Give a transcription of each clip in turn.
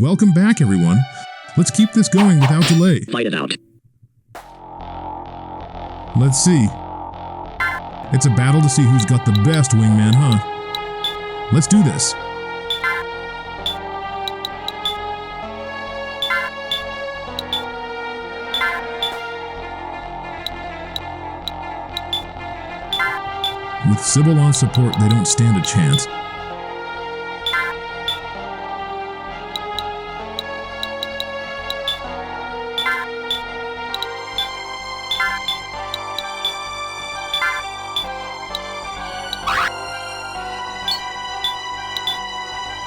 Welcome back, everyone. Let's keep this going without delay. Fight it out. Let's see. It's a battle to see who's got the best wingman, huh? Let's do this. With Sybil on support, they don't stand a chance.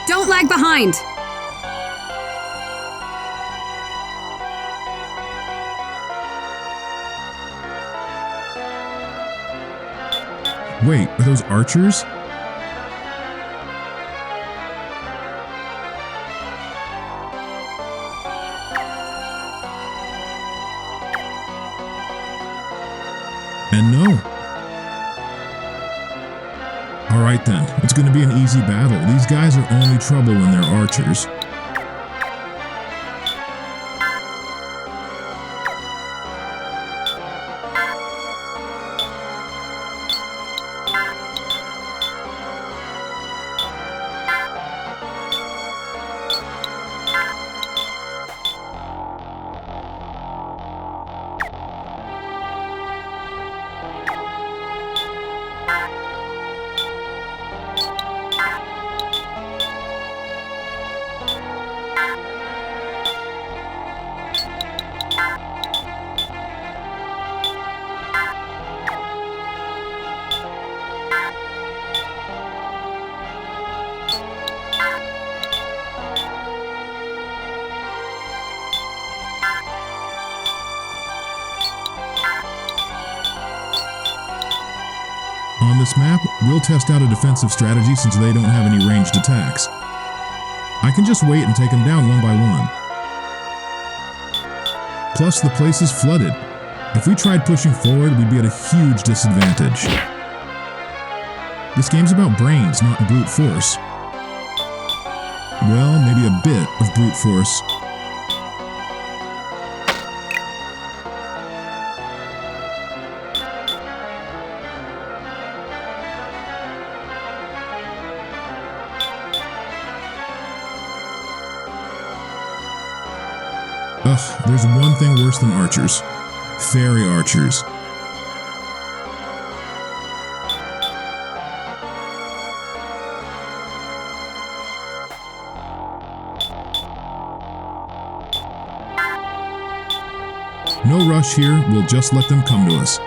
Don't lag behind! Wait, are those archers? And no. Alright then, it's going to be an easy battle. These guys are only trouble when they're archers. On this map, we'll test out a defensive strategy since they don't have any ranged attacks. I can just wait and take them down one by one. Plus, the place is flooded. If we tried pushing forward, we'd be at a huge disadvantage. This game's about brains, not brute force. Well, maybe a bit of brute force. Ugh, there's one thing worse than archers. Fairy archers. No rush here, we'll just let them come to us.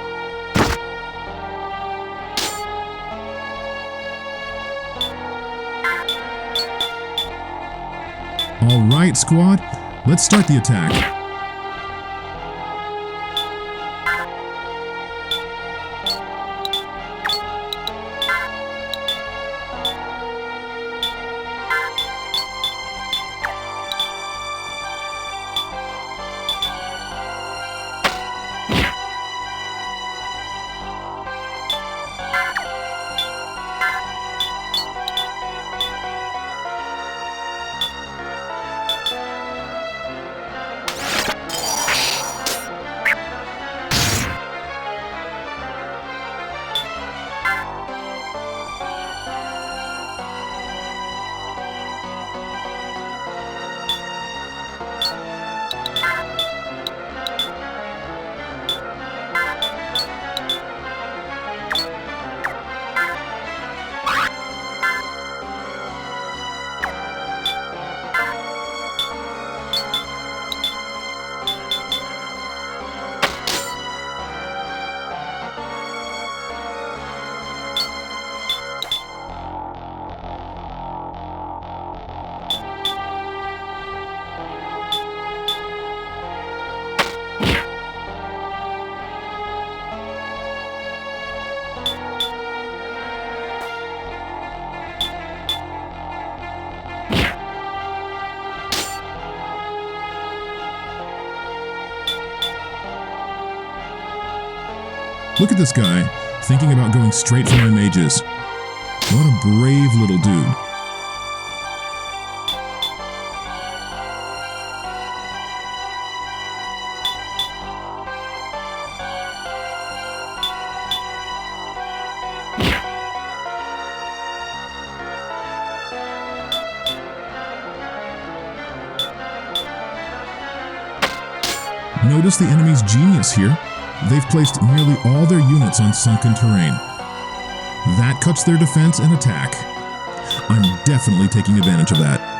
Alright, squad. Let's start the attack. Look at this guy, thinking about going straight for my mages. What a brave little dude. Notice the enemy's genius here. They've placed nearly all their units on sunken terrain. That cuts their defense and attack. I'm definitely taking advantage of that.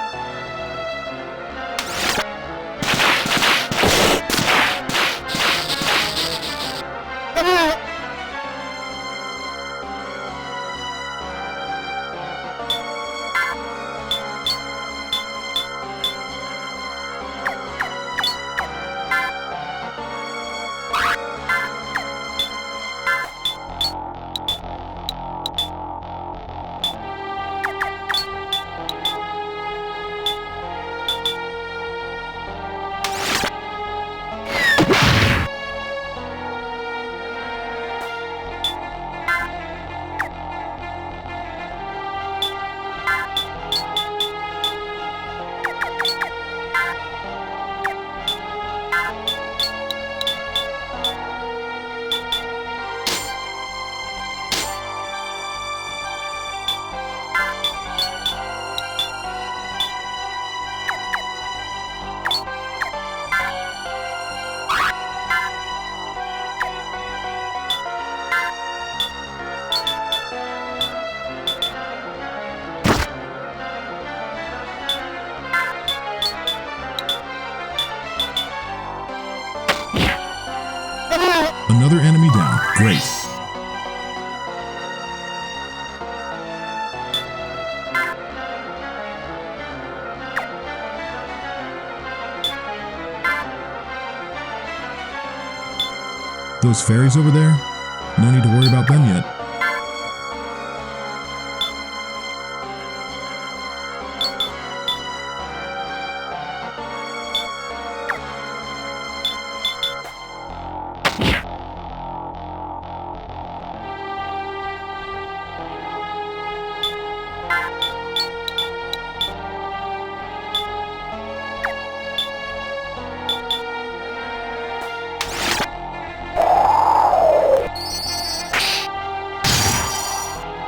Another enemy down. Great. Those fairies over there? No need to worry about them yet.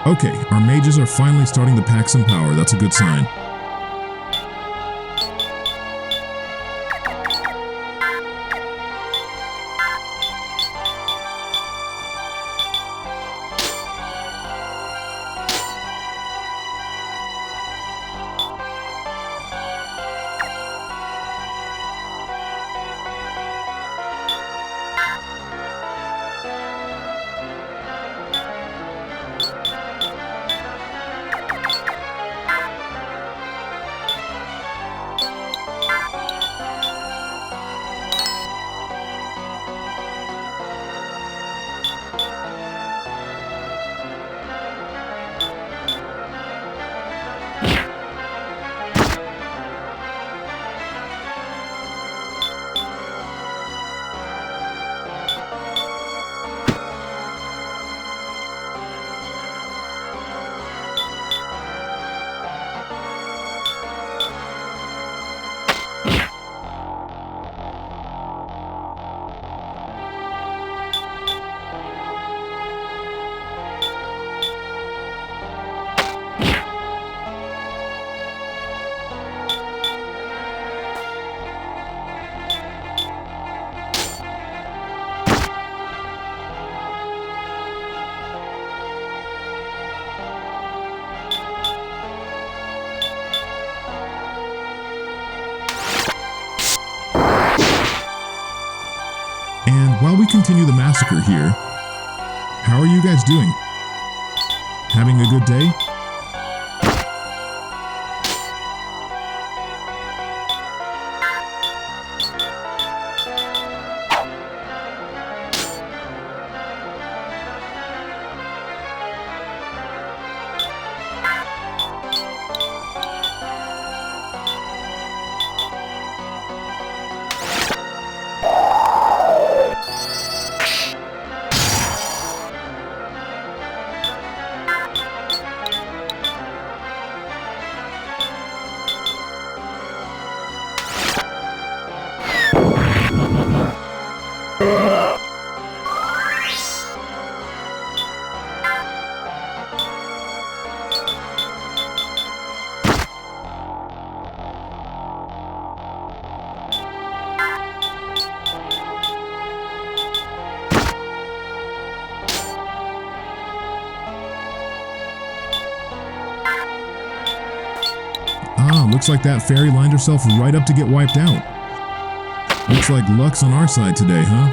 Okay, our mages are finally starting to pack some power. That's a good sign. While we continue the massacre here, how are you guys doing? Having a good day? Looks like that fairy lined herself right up to get wiped out. Looks like luck's on our side today, huh?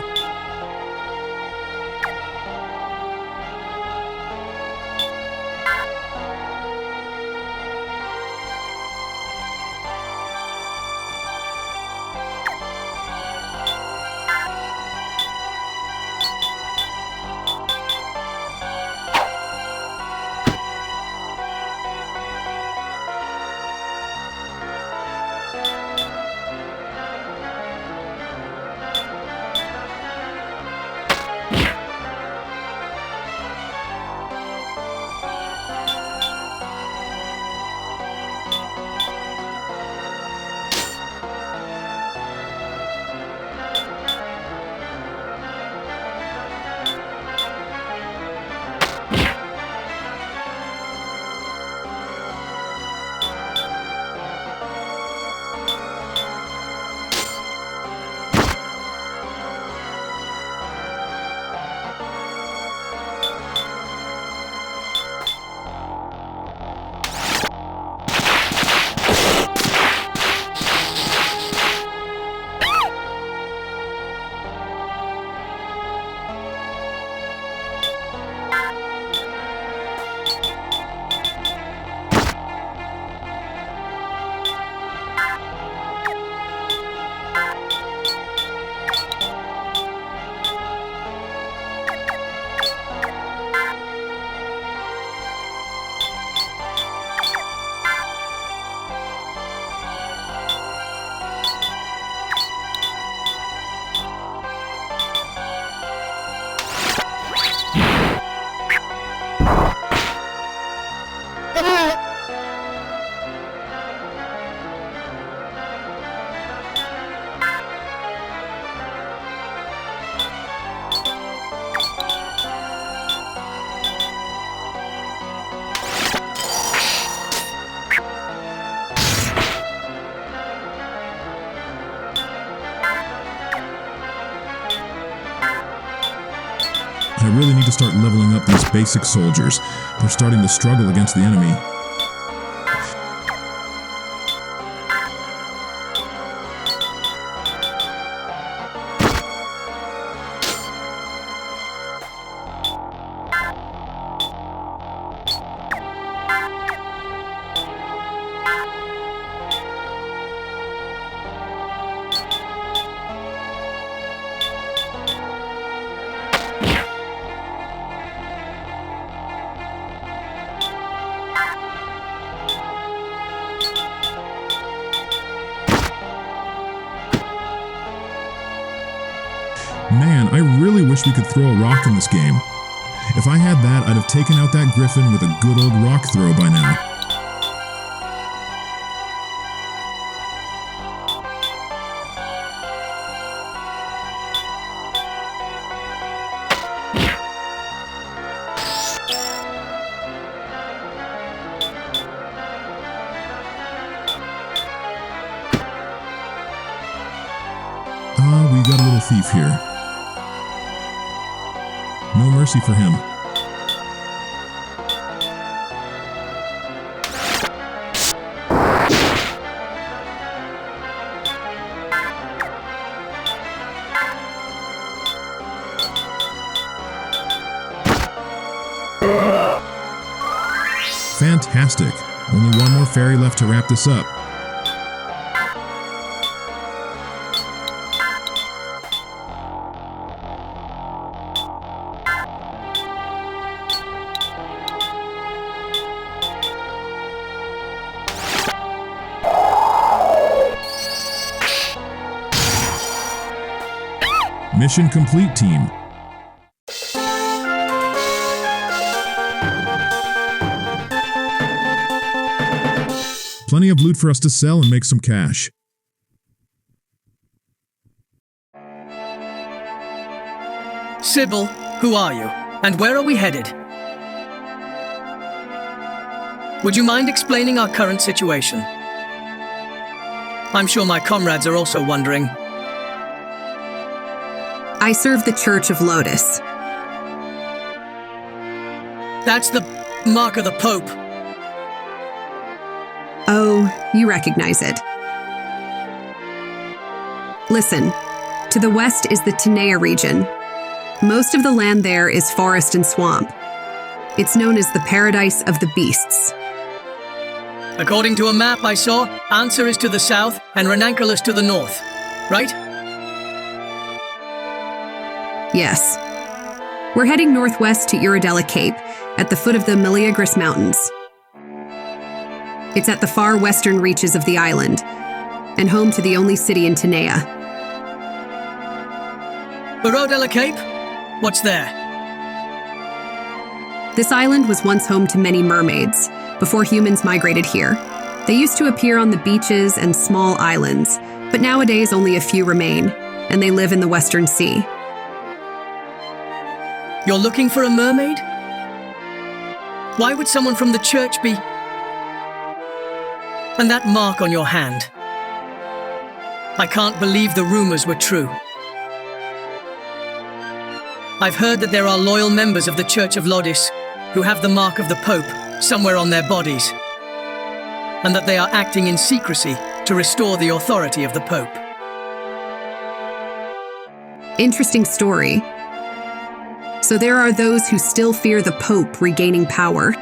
I really need to start leveling up these basic soldiers. They're starting to struggle against the enemy. Man, I really wish we could throw a rock in this game. If I had that, I'd have taken out that griffin with a good old rock throw by now. We got a little thief here. No mercy for him. Fantastic. Only one more fairy left to wrap this up. Mission complete, team. Plenty of loot for us to sell and make some cash. Sybil, who are you? And where are we headed? Would you mind explaining our current situation? I'm sure my comrades are also wondering. I serve the Church of Lodis. That's the mark of the Pope. Oh, You recognize it. Listen, to the west is the Tenea region. Most of the land there is forest and swamp. It's known as the Paradise of the Beasts. According to a map I saw, Answer is to the south and Ranunculus to the north, right? Yes. We're heading northwest to Urodela Cape, at the foot of the Meleagris Mountains. It's at the far western reaches of the island, and home to the only city in Tenea. Urodela Cape? What's there? This island was once home to many mermaids, before humans migrated here. They used to appear on the beaches and small islands, but nowadays only a few remain, and they live in the Western Sea. You're looking for a mermaid? Why would someone from the church be... And that mark on your hand. I can't believe the rumors were true. I've heard that there are loyal members of the Church of Lodis who have the mark of the Pope somewhere on their bodies, and that they are acting in secrecy to restore the authority of the Pope. Interesting story. So there are those who still fear the Pope regaining power.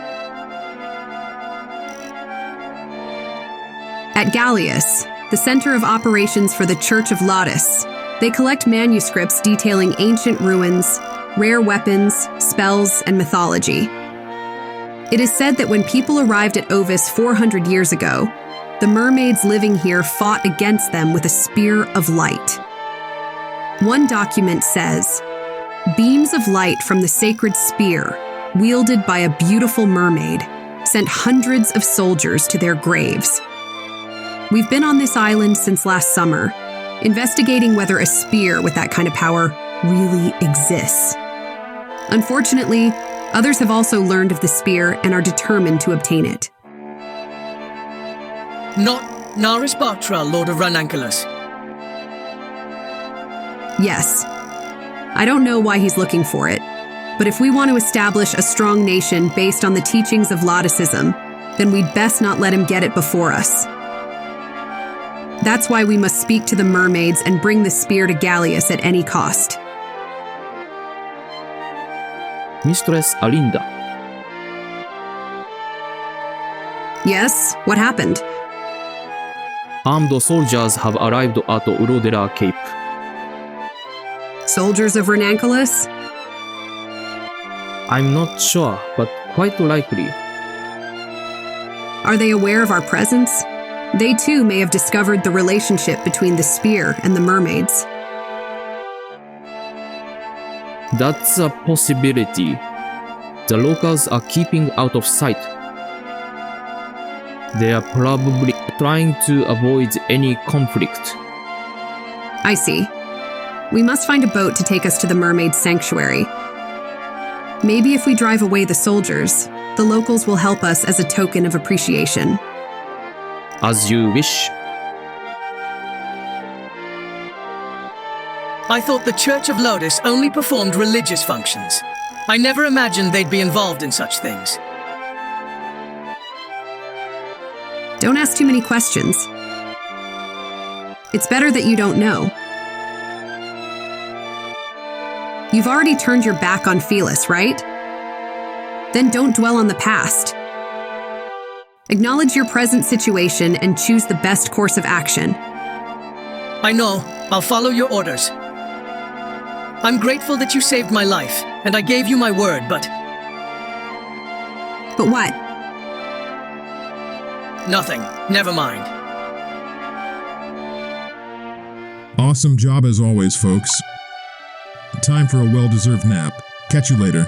At Gallius, the center of operations for the Church of Lodis, they collect manuscripts detailing ancient ruins, rare weapons, spells, and mythology. It is said that when people arrived at Ovis 400 years ago, the mermaids living here fought against them with a spear of light. One document says, "Beams of light from the sacred spear, wielded by a beautiful mermaid, sent hundreds of soldiers to their graves." We've been on this island since last summer, investigating whether a spear with that kind of power really exists. Unfortunately, others have also learned of the spear and are determined to obtain it. Not Naris Batra, Lord of Ranunculus. Yes. I don't know why he's looking for it, but if we want to establish a strong nation based on the teachings of Lodicism, then we'd best not let him get it before us. That's why we must speak to the mermaids and bring the spear to Gallius at any cost. Mistress Alinda. Yes, what happened? Armed soldiers have arrived at Urodela Cape. Soldiers of Ranunculus? I'm not sure, but quite likely. Are they aware of our presence? They too may have discovered the relationship between the spear and the mermaids. That's a possibility. The locals are keeping out of sight. They are probably trying to avoid any conflict. I see. We must find a boat to take us to the mermaid sanctuary. Maybe if we drive away the soldiers, the locals will help us as a token of appreciation. As you wish. I thought the Church of Lodis only performed religious functions. I never imagined they'd be involved in such things. Don't ask too many questions. It's better that you don't know. You've already turned your back on Felis, right? Then don't dwell on the past. Acknowledge your present situation and choose the best course of action. I know. I'll follow your orders. I'm grateful that you saved my life, and I gave you my word, but... But what? Nothing. Never mind. Awesome job as always, folks. Time for a well-deserved nap. Catch you later.